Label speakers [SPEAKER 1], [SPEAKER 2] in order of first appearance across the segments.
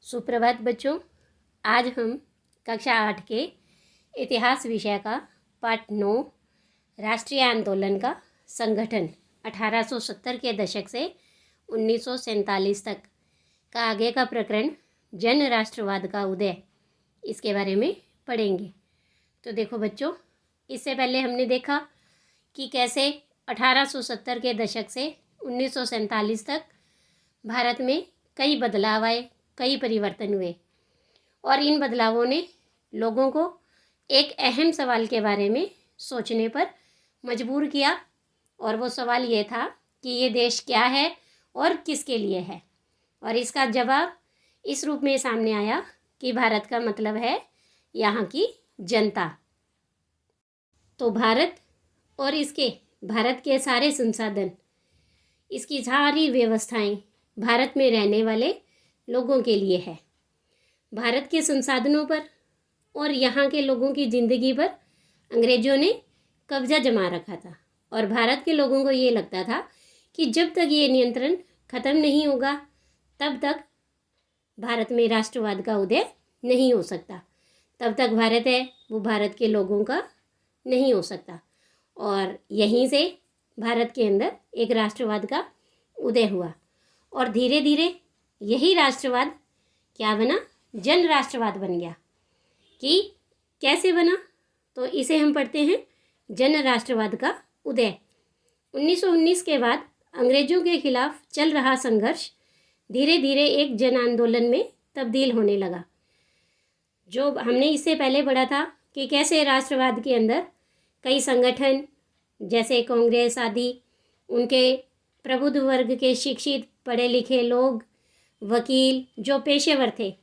[SPEAKER 1] सुप्रभात बच्चों। आज हम कक्षा 8 के इतिहास विषय का पाठ 9 राष्ट्रीय आंदोलन का संगठन 1870 के दशक से 1947 तक का आगे का प्रकरण जन राष्ट्रवाद का उदय, इसके बारे में पढ़ेंगे। तो देखो बच्चों, इससे पहले हमने देखा कि कैसे 1870 के दशक से 1947 तक भारत में कई बदलाव आए, कई परिवर्तन हुए और इन बदलावों ने लोगों को एक अहम सवाल के बारे में सोचने पर मजबूर किया। और वो सवाल ये था कि ये देश क्या है और किसके लिए है। और इसका जवाब इस रूप में सामने आया कि भारत का मतलब है यहाँ की जनता। तो भारत और भारत के सारे संसाधन, इसकी सारी व्यवस्थाएं भारत में रहने वाले लोगों के लिए है। भारत के संसाधनों पर और यहाँ के लोगों की ज़िंदगी पर अंग्रेज़ों ने कब्जा जमा रखा था और भारत के लोगों को ये लगता था कि जब तक ये नियंत्रण ख़त्म नहीं होगा तब तक भारत में राष्ट्रवाद का उदय नहीं हो सकता, तब तक भारत है वो भारत के लोगों का नहीं हो सकता। और यहीं से भारत के अंदर एक राष्ट्रवाद का उदय हुआ और धीरे धीरे यही राष्ट्रवाद क्या बना, जन राष्ट्रवाद बन गया। कि कैसे बना, तो इसे हम पढ़ते हैं जन राष्ट्रवाद का उदय। 1919 के बाद अंग्रेज़ों के खिलाफ चल रहा संघर्ष धीरे धीरे एक जन आंदोलन में तब्दील होने लगा। जो हमने इससे पहले पढ़ा था कि कैसे राष्ट्रवाद के अंदर कई संगठन जैसे कांग्रेस आदि, उनके प्रबुद्ध वर्ग के शिक्षित पढ़े लिखे लोग, वकील, जो पेशेवर थे,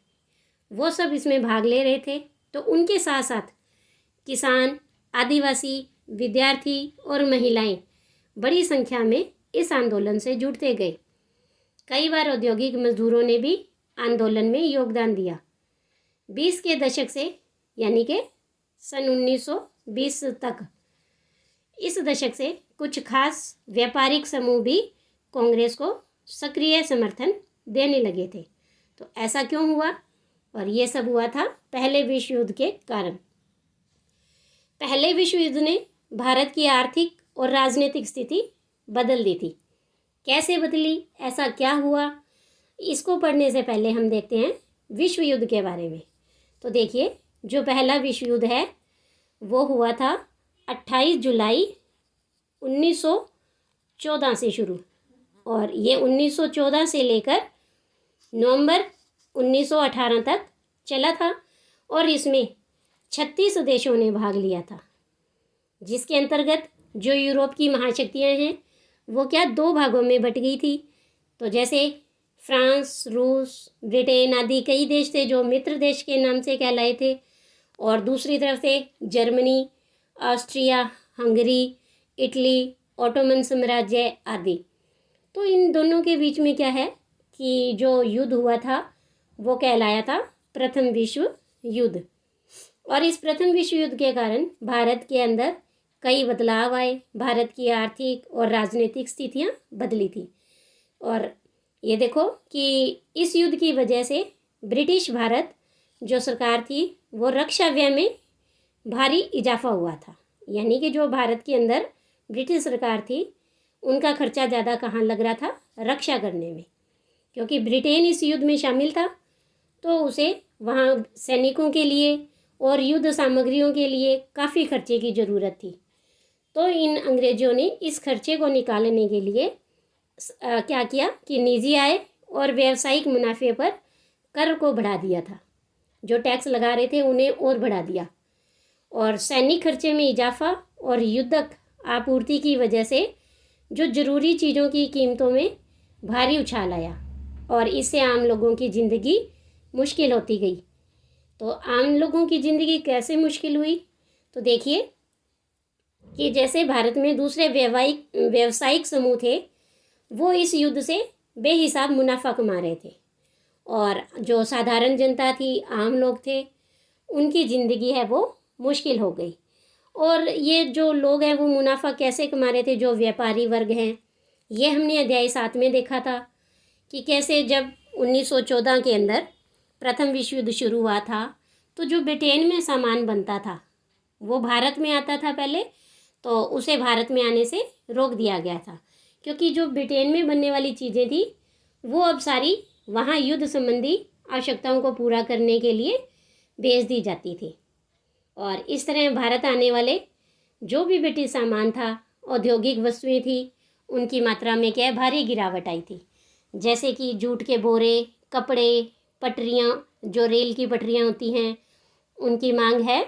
[SPEAKER 1] वो सब इसमें भाग ले रहे थे। तो उनके साथ साथ किसान, आदिवासी, विद्यार्थी और महिलाएं बड़ी संख्या में इस आंदोलन से जुड़ते गए। कई बार औद्योगिक मजदूरों ने भी आंदोलन में योगदान दिया। 20 के दशक से यानी कि सन 1920 तक, इस दशक से कुछ खास व्यापारिक समूह भी कांग्रेस को सक्रिय समर्थन देने लगे थे। तो ऐसा क्यों हुआ? और ये सब हुआ था पहले विश्व युद्ध के कारण। पहले विश्व युद्ध ने भारत की आर्थिक और राजनीतिक स्थिति बदल दी थी। कैसे बदली, ऐसा क्या हुआ, इसको पढ़ने से पहले हम देखते हैं विश्व युद्ध के बारे में। तो देखिए, जो पहला विश्व युद्ध है वो हुआ था 28 जुलाई 1914 से शुरू, और ये 1914 से लेकर नवंबर 1918 तक चला था। और इसमें 36 देशों ने भाग लिया था, जिसके अंतर्गत जो यूरोप की महाशक्तियाँ हैं वो क्या दो भागों में बट गई थी। तो जैसे फ्रांस, रूस, ब्रिटेन आदि कई देश थे जो मित्र देश के नाम से कहलाए थे, और दूसरी तरफ से Germany, Austria, Hungary, Italy, Ottoman साम्राज्य आदि। तो इन दोनों के बीच में क्या है कि जो युद्ध हुआ था वो कहलाया था प्रथम विश्व युद्ध। और इस प्रथम विश्व युद्ध के कारण भारत के अंदर कई बदलाव आए, भारत की आर्थिक और राजनीतिक स्थितियां बदली थी। और ये देखो कि इस युद्ध की वजह से ब्रिटिश भारत जो सरकार थी वो रक्षा व्यय में भारी इजाफा हुआ था। यानी कि जो भारत के अंदर ब्रिटिश सरकार थी उनका खर्चा ज़्यादा कहाँ लग रहा था, रक्षा करने में। क्योंकि ब्रिटेन इस युद्ध में शामिल था तो उसे वहाँ सैनिकों के लिए और युद्ध सामग्रियों के लिए काफ़ी खर्चे की ज़रूरत थी। तो इन अंग्रेज़ों ने इस खर्चे को निकालने के लिए क्या किया कि निजी आय और व्यावसायिक मुनाफे पर कर को बढ़ा दिया था। जो टैक्स लगा रहे थे उन्हें और बढ़ा दिया, और सैनिक खर्चे में इजाफा और युद्धक आपूर्ति की वजह से जो ज़रूरी चीज़ों की कीमतों में भारी उछाल आया और इससे आम लोगों की ज़िंदगी मुश्किल होती गई। तो आम लोगों की ज़िंदगी कैसे मुश्किल हुई? तो देखिए कि जैसे भारत में दूसरे व्यावसायिक समूह थे वो इस युद्ध से बेहिसाब मुनाफा कमा रहे थे, और जो साधारण जनता थी, आम लोग थे, उनकी ज़िंदगी है वो मुश्किल हो गई। और ये जो लोग हैं वो मुनाफा कैसे कमा रहे थे, जो व्यापारी वर्ग हैं। ये हमने अध्याय 7 में देखा था कि कैसे जब 1914 के अंदर प्रथम विश्व युद्ध शुरू हुआ था तो जो ब्रिटेन में सामान बनता था वो भारत में आता था पहले, तो उसे भारत में आने से रोक दिया गया था, क्योंकि जो ब्रिटेन में बनने वाली चीज़ें थी वो अब सारी वहाँ युद्ध संबंधी आवश्यकताओं को पूरा करने के लिए भेज दी जाती थी। और इस तरह भारत आने वाले जो भी ब्रिटिश सामान था, औद्योगिक वस्तुएं थी, उनकी मात्रा में क्या है, भारी गिरावट आई थी। जैसे कि जूट के बोरे, कपड़े, पटरियाँ, जो रेल की पटरियाँ होती हैं उनकी मांग है,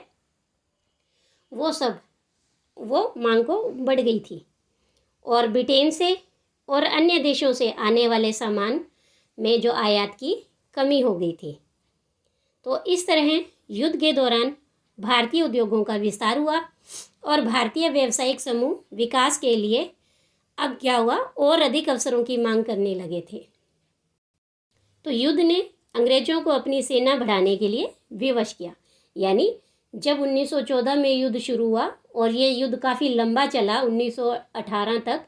[SPEAKER 1] वो मांग को बढ़ गई थी। और ब्रिटेन से और अन्य देशों से आने वाले सामान में जो आयात की कमी हो गई थी। तो इस तरह युद्ध के दौरान भारतीय उद्योगों का विस्तार हुआ और भारतीय व्यावसायिक समूह विकास के लिए अब क्या हुआ, और अधिक अवसरों की मांग करने लगे थे। तो युद्ध ने अंग्रेजों को अपनी सेना बढ़ाने के लिए विवश किया। यानी जब 1914 में युद्ध शुरू हुआ और ये युद्ध काफ़ी लंबा चला 1918 तक,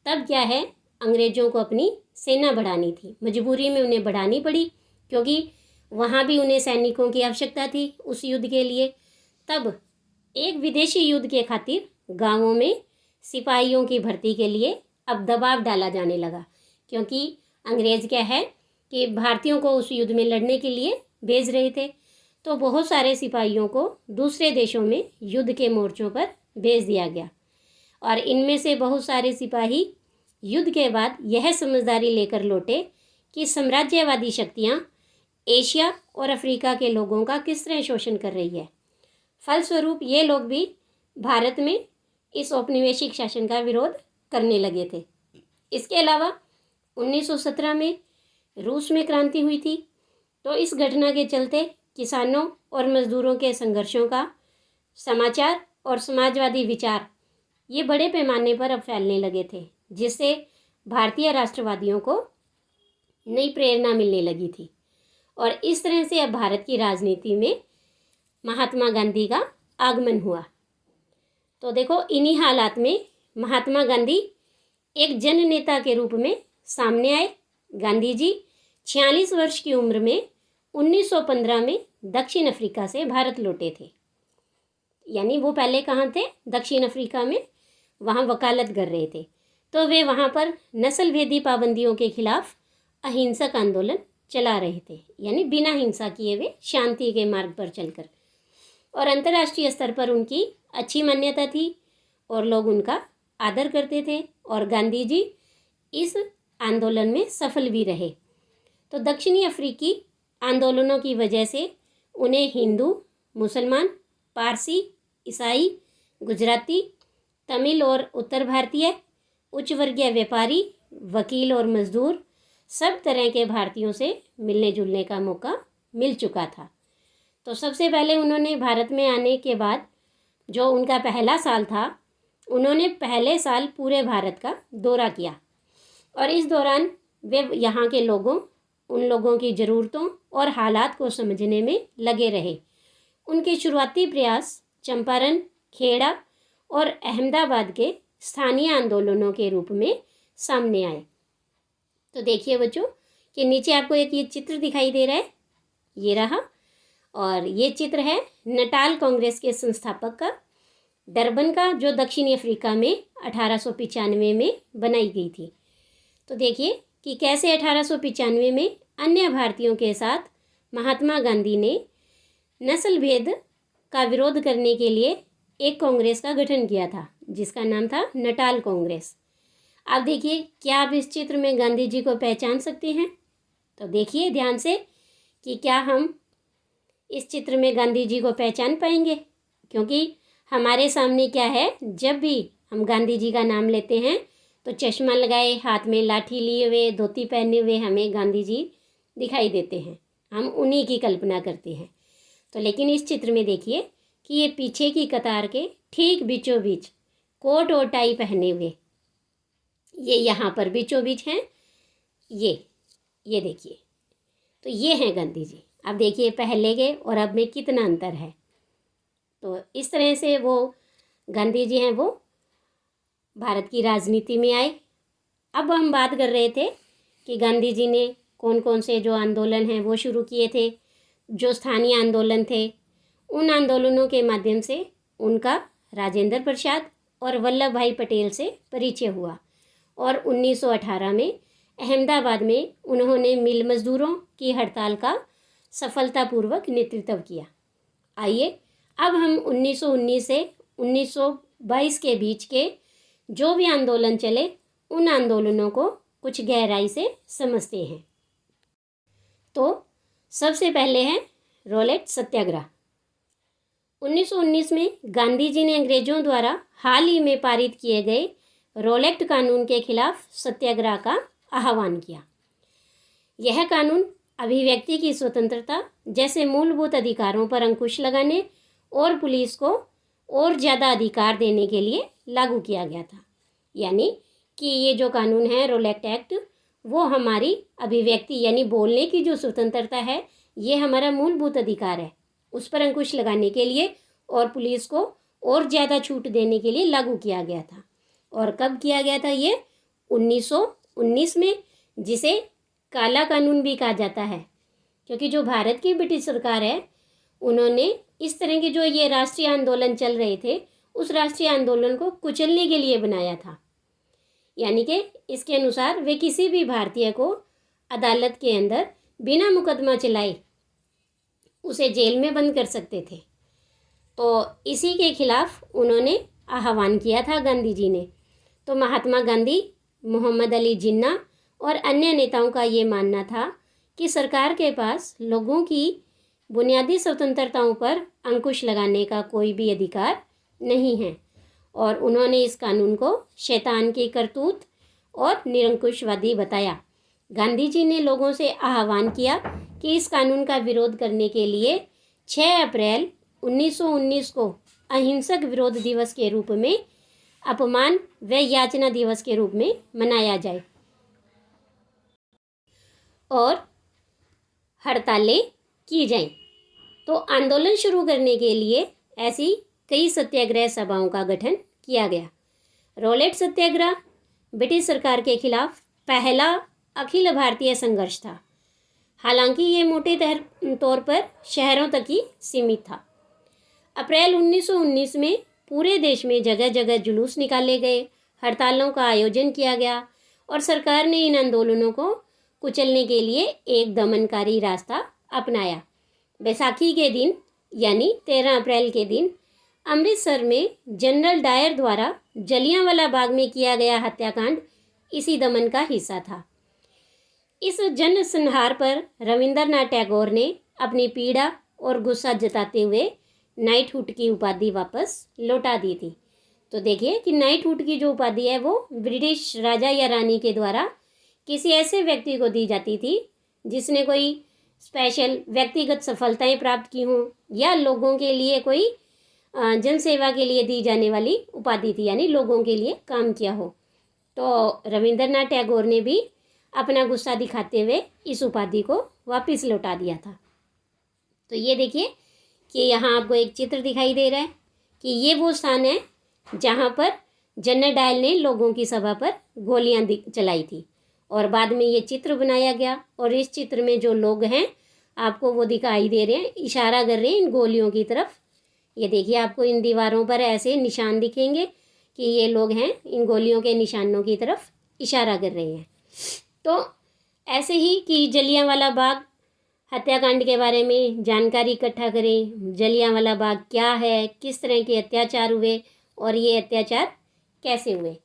[SPEAKER 1] तब क्या है, अंग्रेजों को अपनी सेना बढ़ानी थी, मजबूरी में उन्हें बढ़ानी पड़ी, क्योंकि वहाँ भी उन्हें सैनिकों की आवश्यकता थी उस युद्ध के लिए। तब एक विदेशी युद्ध के खातिर गांवों में सिपाहियों की भर्ती के लिए अब दबाव डाला जाने लगा, क्योंकि अंग्रेज क्या है कि भारतीयों को उस युद्ध में लड़ने के लिए भेज रहे थे। तो बहुत सारे सिपाहियों को दूसरे देशों में युद्ध के मोर्चों पर भेज दिया गया और इनमें से बहुत सारे सिपाही युद्ध के बाद यह समझदारी लेकर लौटे कि साम्राज्यवादी शक्तियाँ एशिया और अफ्रीका के लोगों का किस तरह शोषण कर रही है। फलस्वरूप ये लोग भी भारत में इस औपनिवेशिक शासन का विरोध करने लगे थे। इसके अलावा 1917 में रूस में क्रांति हुई थी। तो इस घटना के चलते किसानों और मजदूरों के संघर्षों का समाचार और समाजवादी विचार ये बड़े पैमाने पर अब फैलने लगे थे, जिससे भारतीय राष्ट्रवादियों को नई प्रेरणा मिलने लगी थी। और इस तरह से अब भारत की राजनीति में महात्मा गांधी का आगमन हुआ। तो देखो, इन्हीं हालात में महात्मा गांधी एक जन नेता के रूप में सामने आए। गांधी जी 46 वर्ष की उम्र में 1915 में दक्षिण अफ्रीका से भारत लौटे थे। यानी वो पहले कहाँ थे, दक्षिण अफ्रीका में, वहाँ वकालत कर रहे थे। तो वे वहाँ पर नस्ल भेदी पाबंदियों के खिलाफ अहिंसक आंदोलन चला रहे थे, यानी बिना हिंसा किए वे शांति के मार्ग पर चलकर। और अंतर्राष्ट्रीय स्तर पर उनकी अच्छी मान्यता थी और लोग उनका आदर करते थे और गांधी जी इस आंदोलन में सफल भी रहे। तो दक्षिणी अफ्रीकी आंदोलनों की वजह से उन्हें हिंदू, मुसलमान, पारसी, ईसाई, गुजराती, तमिल और उत्तर भारतीय, उच्च वर्गीय व्यापारी, वकील और मजदूर, सब तरह के भारतीयों से मिलने जुलने का मौका मिल चुका था। तो सबसे पहले उन्होंने भारत में आने के बाद जो उनका पहला साल था, उन्होंने पहले साल पूरे भारत का दौरा किया और इस दौरान वे यहाँ के लोगों, उन लोगों की ज़रूरतों और हालात को समझने में लगे रहे। उनके शुरुआती प्रयास चंपारण, खेड़ा और अहमदाबाद के स्थानीय आंदोलनों के रूप में सामने आए। तो देखिए बच्चों कि नीचे आपको एक ये चित्र दिखाई दे रहा है, ये रहा, और ये चित्र है नटाल कांग्रेस के संस्थापक का, डरबन का, जो दक्षिणी अफ्रीका में 1895 में बनाई गई थी। तो देखिए कि कैसे 1895 में अन्य भारतीयों के साथ महात्मा गांधी ने नस्ल भेद का विरोध करने के लिए एक कांग्रेस का गठन किया था, जिसका नाम था नटाल कांग्रेस। आप देखिए, क्या आप इस चित्र में गांधी जी को पहचान सकते हैं? तो देखिए ध्यान से कि क्या हम इस चित्र में गांधी जी को पहचान पाएंगे, क्योंकि हमारे सामने क्या है, जब भी हम गांधी जी का नाम लेते हैं तो चश्मा लगाए, हाथ में लाठी लिए हुए, धोती पहने हुए हमें गांधी जी दिखाई देते हैं, हम उन्हीं की कल्पना करते हैं। तो लेकिन इस चित्र में देखिए कि ये पीछे की कतार के ठीक बीचों बीच कोट और टाई पहने हुए, ये यहाँ पर बीचों बीच हैं, ये देखिए, तो ये हैं गांधी जी। अब देखिए पहले के और अब में कितना अंतर है। तो इस तरह से वो गांधी जी हैं, वो भारत की राजनीति में आए। अब हम बात कर रहे थे कि गांधी जी ने कौन कौन से जो आंदोलन हैं वो शुरू किए थे, जो स्थानीय आंदोलन थे, उन आंदोलनों के माध्यम से उनका राजेंद्र प्रसाद और वल्लभ भाई पटेल से परिचय हुआ और 1918 में अहमदाबाद में उन्होंने मिल मजदूरों की हड़ताल का सफलतापूर्वक नेतृत्व किया। आइए अब हम 1919 से 1922 के बीच के जो भी आंदोलन चले उन आंदोलनों को कुछ गहराई से समझते हैं। तो सबसे पहले है रॉलेट सत्याग्रह। 1919 में गांधी जी ने अंग्रेजों द्वारा हाल ही में पारित किए गए रॉलेट कानून के खिलाफ सत्याग्रह का आह्वान किया। यह कानून अभिव्यक्ति की स्वतंत्रता जैसे मूलभूत अधिकारों पर अंकुश लगाने और पुलिस को और ज़्यादा अधिकार देने के लिए लागू किया गया था। यानी कि ये जो कानून है रॉलेट एक्ट, वो हमारी अभिव्यक्ति यानी बोलने की जो स्वतंत्रता है, ये हमारा मूलभूत अधिकार है, उस पर अंकुश लगाने के लिए और पुलिस को और ज़्यादा छूट देने के लिए लागू किया गया था। और कब किया गया था ये? 1919 में, जिसे काला कानून भी कहा जाता है, क्योंकि जो भारत की ब्रिटिश सरकार है उन्होंने इस तरह के जो ये राष्ट्रीय आंदोलन चल रहे थे उस राष्ट्रीय आंदोलन को कुचलने के लिए बनाया था। यानी कि इसके अनुसार वे किसी भी भारतीय को अदालत के अंदर बिना मुकदमा चलाए उसे जेल में बंद कर सकते थे। तो इसी के खिलाफ उन्होंने आह्वान किया था गांधी जी ने। तो महात्मा गांधी, मोहम्मद अली जिन्ना और अन्य नेताओं का ये मानना था कि सरकार के पास लोगों की बुनियादी स्वतंत्रताओं पर अंकुश लगाने का कोई भी अधिकार नहीं है और उन्होंने इस कानून को शैतान की करतूत और निरंकुशवादी बताया। गांधी जी ने लोगों से आह्वान किया कि इस कानून का विरोध करने के लिए 6 अप्रैल 1919 को अहिंसक विरोध दिवस के रूप में, अपमान व याचना दिवस के रूप में मनाया जाए और हड़तालें की जाएं। तो आंदोलन शुरू करने के लिए ऐसी कई सत्याग्रह सभाओं का गठन किया गया। रॉलेट सत्याग्रह ब्रिटिश सरकार के खिलाफ पहला अखिल भारतीय संघर्ष था। हालांकि ये मोटे तौर पर शहरों तक ही सीमित था। अप्रैल 1919 में पूरे देश में जगह जगह जुलूस निकाले गए, हड़तालों का आयोजन किया गया और सरकार ने इन आंदोलनों को कुचलने के लिए एक दमनकारी रास्ता अपनाया। बैसाखी के दिन यानी 13 अप्रैल के दिन अमृतसर में जनरल डायर द्वारा जलियांवाला बाग में किया गया हत्याकांड इसी दमन का हिस्सा था। इस जनसंहार पर रविंद्रनाथ टैगोर ने अपनी पीड़ा और गुस्सा जताते हुए नाइटहुड की उपाधि वापस लौटा दी थी। तो देखिए कि नाइटहुड की जो उपाधि है वो ब्रिटिश राजा या रानी के द्वारा किसी ऐसे व्यक्ति को दी जाती थी जिसने कोई स्पेशल व्यक्तिगत सफलताएं प्राप्त की हों या लोगों के लिए कोई जनसेवा के लिए दी जाने वाली उपाधि थी, यानी लोगों के लिए काम किया हो। तो रविंद्रनाथ टैगोर ने भी अपना गुस्सा दिखाते हुए इस उपाधि को वापस लौटा दिया था। तो ये देखिए कि यहाँ आपको एक चित्र दिखाई दे रहा है कि ये वो स्थान है जहाँ पर जनरल डायल ने लोगों की सभा पर गोलियाँ चलाई थी और बाद में ये चित्र बनाया गया और इस चित्र में जो लोग हैं आपको वो दिखाई दे रहे हैं, इशारा कर रहे हैं इन गोलियों की तरफ। ये देखिए आपको इन दीवारों पर ऐसे निशान दिखेंगे कि ये लोग हैं इन गोलियों के निशानों की तरफ इशारा कर रहे हैं। तो ऐसे ही कि जलियांवाला बाग हत्याकांड के बारे में जानकारी इकट्ठा करें, जलियांवाला बाग क्या है, किस तरह के अत्याचार हुए और ये अत्याचार कैसे हुए।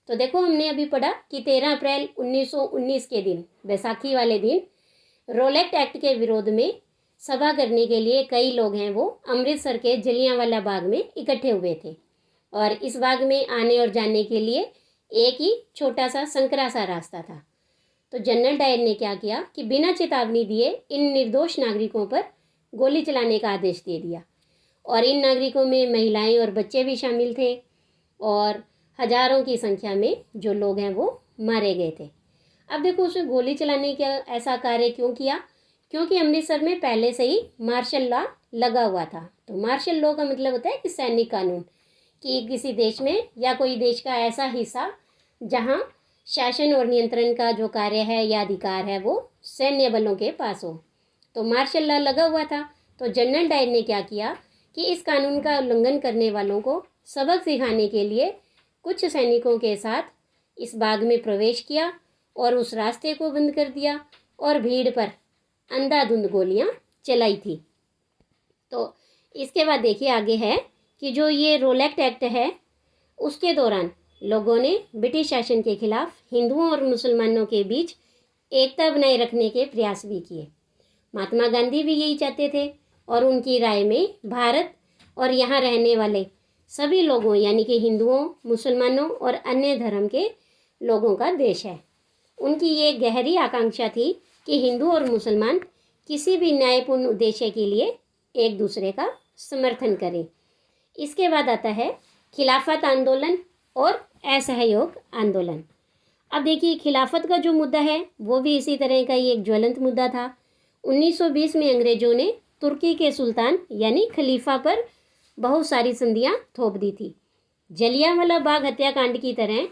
[SPEAKER 1] तो देखो हमने अभी पढ़ा कि 13 अप्रैल 1919 के दिन, बैसाखी वाले दिन, रॉलेट एक्ट के विरोध में सभा करने के लिए कई लोग हैं वो अमृतसर के जलियांवाला बाग में इकट्ठे हुए थे और इस बाग में आने और जाने के लिए एक ही छोटा सा संकरा सा रास्ता था। तो जनरल डायर ने क्या किया कि बिना चेतावनी दिए इन निर्दोष नागरिकों पर गोली चलाने का आदेश दे दिया और इन नागरिकों में महिलाएं और बच्चे भी शामिल थे और हजारों की संख्या में जो लोग हैं वो मारे गए थे। अब देखो उसने गोली चलाने का ऐसा कार्य क्यों किया? क्योंकि अमृतसर में पहले से ही मार्शल लॉ लगा हुआ था। तो मार्शल लॉ का मतलब होता है कि सैनिक कानून, कि किसी देश में या कोई देश का ऐसा हिस्सा जहां शासन और नियंत्रण का जो कार्य है या अधिकार है वो सैन्य बलों के पास हो। तो मार्शल लॉ लगा हुआ था। तो जनरल डायर ने क्या किया कि इस कानून का उल्लंघन करने वालों को सबक सिखाने के लिए कुछ सैनिकों के साथ इस बाग में प्रवेश किया और उस रास्ते को बंद कर दिया और भीड़ पर अंधाधुंध गोलियां चलाई थी। तो इसके बाद देखिए आगे है कि जो ये रोलैक्ट एक्ट है उसके दौरान लोगों ने ब्रिटिश शासन के खिलाफ हिंदुओं और मुसलमानों के बीच एकता बनाए रखने के प्रयास भी किए। महात्मा गांधी भी यही चाहते थे और उनकी राय में भारत और यहाँ रहने वाले सभी लोगों यानी कि हिंदुओं, मुसलमानों और अन्य धर्म के लोगों का देश है। उनकी ये गहरी आकांक्षा थी कि हिंदू और मुसलमान किसी भी न्यायपूर्ण उद्देश्य के लिए एक दूसरे का समर्थन करें। इसके बाद आता है खिलाफत आंदोलन और असहयोग आंदोलन। अब देखिए खिलाफत का जो मुद्दा है वो भी इसी तरह का ही एक ज्वलंत मुद्दा था। 1920 में अंग्रेजों ने तुर्की के सुल्तान यानी खलीफा पर बहुत सारी संधियां थोप दी थी। जलियांवाला बाग हत्याकांड की तरह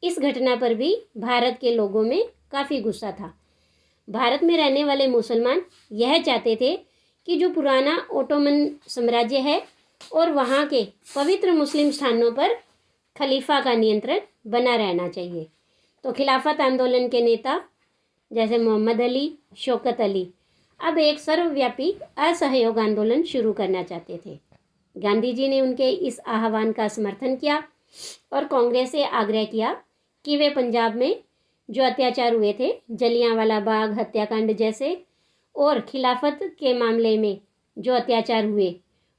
[SPEAKER 1] इस घटना पर भी भारत के लोगों में काफ़ी गुस्सा था। भारत में रहने वाले मुसलमान यह चाहते थे कि जो पुराना ओटोमन साम्राज्य है और वहाँ के पवित्र मुस्लिम स्थानों पर खलीफा का नियंत्रण बना रहना चाहिए। तो खिलाफत आंदोलन के नेता जैसे मोहम्मद अली, शौकत अली अब एक सर्वव्यापी असहयोग आंदोलन शुरू करना चाहते थे। गांधी जी ने उनके इस आह्वान का समर्थन किया और कांग्रेस से आग्रह किया कि वे पंजाब में जो अत्याचार हुए थे, जलियांवाला बाग हत्याकांड जैसे और खिलाफत के मामले में जो अत्याचार हुए,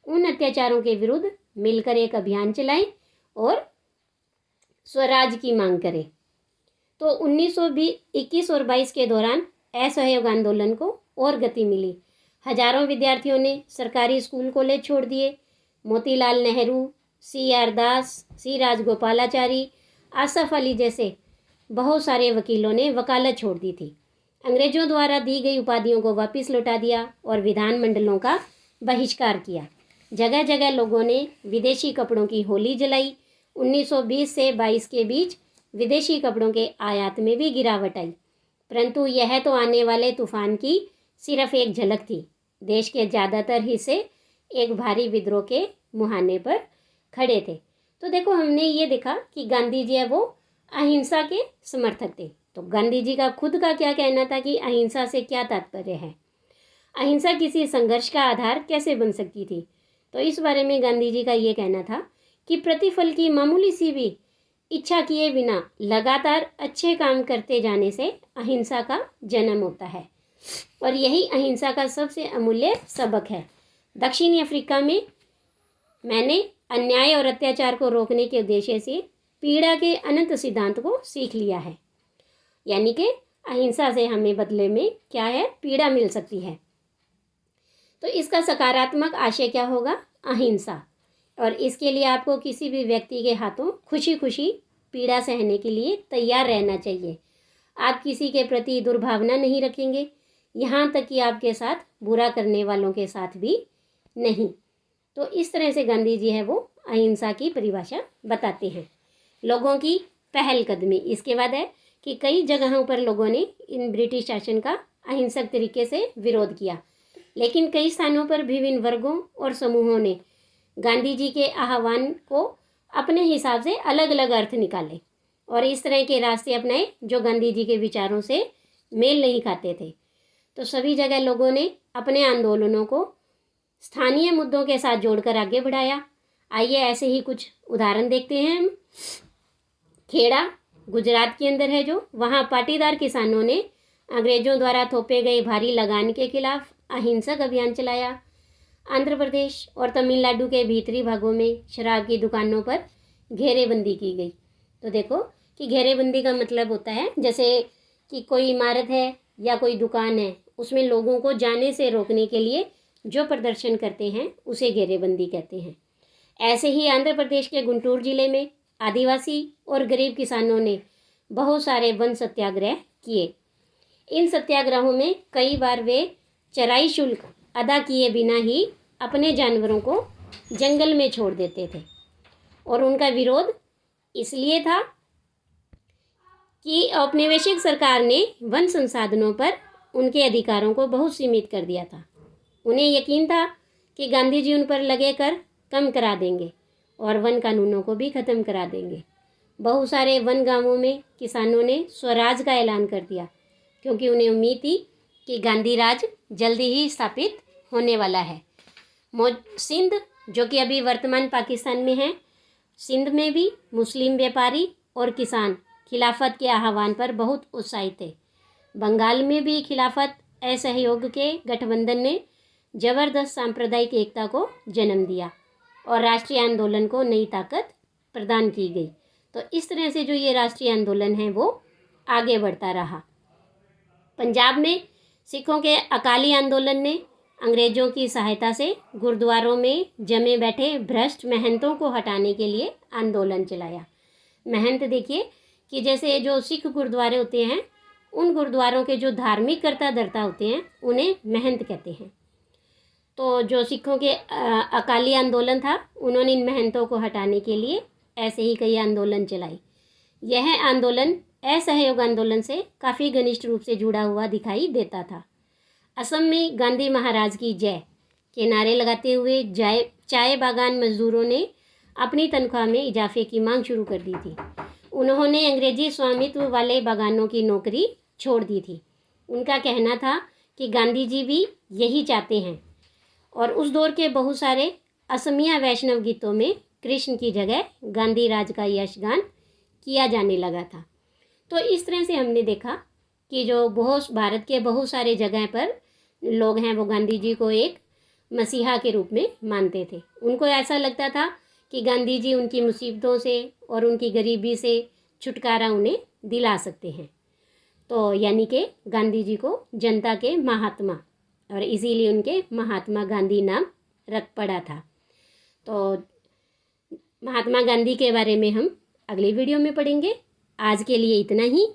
[SPEAKER 1] उन अत्याचारों के विरुद्ध मिलकर एक अभियान चलाएं और स्वराज की मांग करें। तो 1921 और 22 के दौरान असहयोग आंदोलन को और गति मिली। हजारों विद्यार्थियों ने सरकारी स्कूल कॉलेज छोड़ दिए। मोतीलाल नेहरू, C.R. दास, C. राजगोपालाचारी, आसफ अली जैसे बहुत सारे वकीलों ने वकालत छोड़ दी थी। अंग्रेजों द्वारा दी गई उपाधियों को वापस लौटा दिया और विधानमंडलों का बहिष्कार किया। जगह जगह लोगों ने विदेशी कपड़ों की होली जलाई। 1920 से 22 के बीच विदेशी कपड़ों के आयात में भी गिरावट आई, परंतु यह तो आने वाले तूफान की सिर्फ एक झलक थी। देश के ज़्यादातर हिस्से एक भारी विद्रोह के मुहाने पर खड़े थे। तो देखो हमने ये देखा कि गांधी जी है वो अहिंसा के समर्थक थे। तो गांधी जी का खुद का क्या कहना था कि अहिंसा से क्या तात्पर्य है, अहिंसा किसी संघर्ष का आधार कैसे बन सकती थी। तो इस बारे में गांधी जी का ये कहना था कि प्रतिफल की मामूली सी भी इच्छा किए बिना लगातार अच्छे काम करते जाने से अहिंसा का जन्म होता है और यही अहिंसा का सबसे अमूल्य सबक है। दक्षिणी अफ्रीका में मैंने अन्याय और अत्याचार को रोकने के उद्देश्य से पीड़ा के अनंत सिद्धांत को सीख लिया है, यानी कि अहिंसा से हमें बदले में क्या है, पीड़ा मिल सकती है। तो इसका सकारात्मक आशय क्या होगा, अहिंसा। और इसके लिए आपको किसी भी व्यक्ति के हाथों खुशी खुशी पीड़ा सहने के लिए तैयार रहना चाहिए। आप किसी के प्रति दुर्भावना नहीं रखेंगे, यहाँ तक कि आपके साथ बुरा करने वालों के साथ भी नहीं। तो इस तरह से गांधी जी है वो अहिंसा की परिभाषा बताते हैं। लोगों की पहलकदमी, इसके बाद है कि कई जगहों पर लोगों ने इन ब्रिटिश शासन का अहिंसक तरीके से विरोध किया, लेकिन कई स्थानों पर विभिन्न वर्गों और समूहों ने गांधी जी के आह्वान को अपने हिसाब से अलग अलग अर्थ निकाले और इस तरह के रास्ते अपनाए जो गांधी जी के विचारों से मेल नहीं खाते थे। तो सभी जगह लोगों ने अपने आंदोलनों को स्थानीय मुद्दों के साथ जोड़कर आगे बढ़ाया। आइए ऐसे ही कुछ उदाहरण देखते हैं हम। खेड़ा गुजरात के अंदर है जो, वहाँ पाटीदार किसानों ने अंग्रेजों द्वारा थोपे गए भारी लगान के खिलाफ अहिंसक अभियान चलाया। आंध्र प्रदेश और तमिलनाडु के भीतरी भागों में शराब की दुकानों पर घेरेबंदी की गई। तो देखो कि घेरेबंदी का मतलब होता है जैसे कि कोई इमारत है या कोई दुकान है, उसमें लोगों को जाने से रोकने के लिए जो प्रदर्शन करते हैं उसे घेरेबंदी कहते हैं। ऐसे ही आंध्र प्रदेश के गुंटूर जिले में आदिवासी और गरीब किसानों ने बहुत सारे वन सत्याग्रह किए। इन सत्याग्रहों में कई बार वे चराई शुल्क अदा किए बिना ही अपने जानवरों को जंगल में छोड़ देते थे और उनका विरोध इसलिए था कि औपनिवेशिक सरकार ने वन संसाधनों पर उनके अधिकारों को बहुत सीमित कर दिया था। उन्हें यकीन था कि गांधी जी उन पर लगे कर कम करा देंगे और वन कानूनों को भी ख़त्म करा देंगे। बहुत सारे वन गांवों में किसानों ने स्वराज का ऐलान कर दिया, क्योंकि उन्हें उम्मीद थी कि गांधी राज जल्दी ही स्थापित होने वाला है। सिंध, जो कि अभी वर्तमान पाकिस्तान में है, सिंध में भी मुस्लिम व्यापारी और किसान खिलाफत के आह्वान पर बहुत उत्साहित थे। बंगाल में भी खिलाफत असहयोग के गठबंधन ने जबरदस्त सांप्रदायिक एकता को जन्म दिया और राष्ट्रीय आंदोलन को नई ताकत प्रदान की गई। तो इस तरह से जो ये राष्ट्रीय आंदोलन है वो आगे बढ़ता रहा। पंजाब में सिखों के अकाली आंदोलन ने अंग्रेज़ों की सहायता से गुरुद्वारों में जमे बैठे भ्रष्ट महंतों को हटाने के लिए आंदोलन चलाया। महंत देखिए कि जैसे जो सिख गुरुद्वारे होते हैं, उन गुरुद्वारों के जो धार्मिक कर्ता धर्ता होते हैं उन्हें महंत कहते हैं। तो जो सिखों के अकाली आंदोलन था, उन्होंने इन महंतों को हटाने के लिए ऐसे ही कई आंदोलन चलाई। यह आंदोलन असहयोग आंदोलन से काफ़ी घनिष्ठ रूप से जुड़ा हुआ दिखाई देता था। असम में गांधी महाराज की जय के नारे लगाते हुए चाय बागान मजदूरों ने अपनी तनख्वाह में इजाफे की मांग शुरू कर दी थी। उन्होंने अंग्रेजी स्वामित्व वाले बागानों की नौकरी छोड़ दी थी। उनका कहना था कि गांधी जी भी यही चाहते हैं, और उस दौर के बहुत सारे असमिया वैष्णव गीतों में कृष्ण की जगह गांधी राज का यशगान किया जाने लगा था। तो इस तरह से हमने देखा कि जो भारत के बहुत सारे जगह पर लोग हैं वो गांधी जी को एक मसीहा के रूप में मानते थे। उनको ऐसा लगता था कि गांधी जी उनकी मुसीबतों से और उनकी गरीबी से छुटकारा उन्हें दिला सकते हैं। तो यानी कि गांधी जी को जनता के महात्मा, और इसीलिए उनके महात्मा गांधी नाम रख पड़ा था। तो महात्मा गांधी के बारे में हम अगली वीडियो में पढ़ेंगे। आज के लिए इतना ही।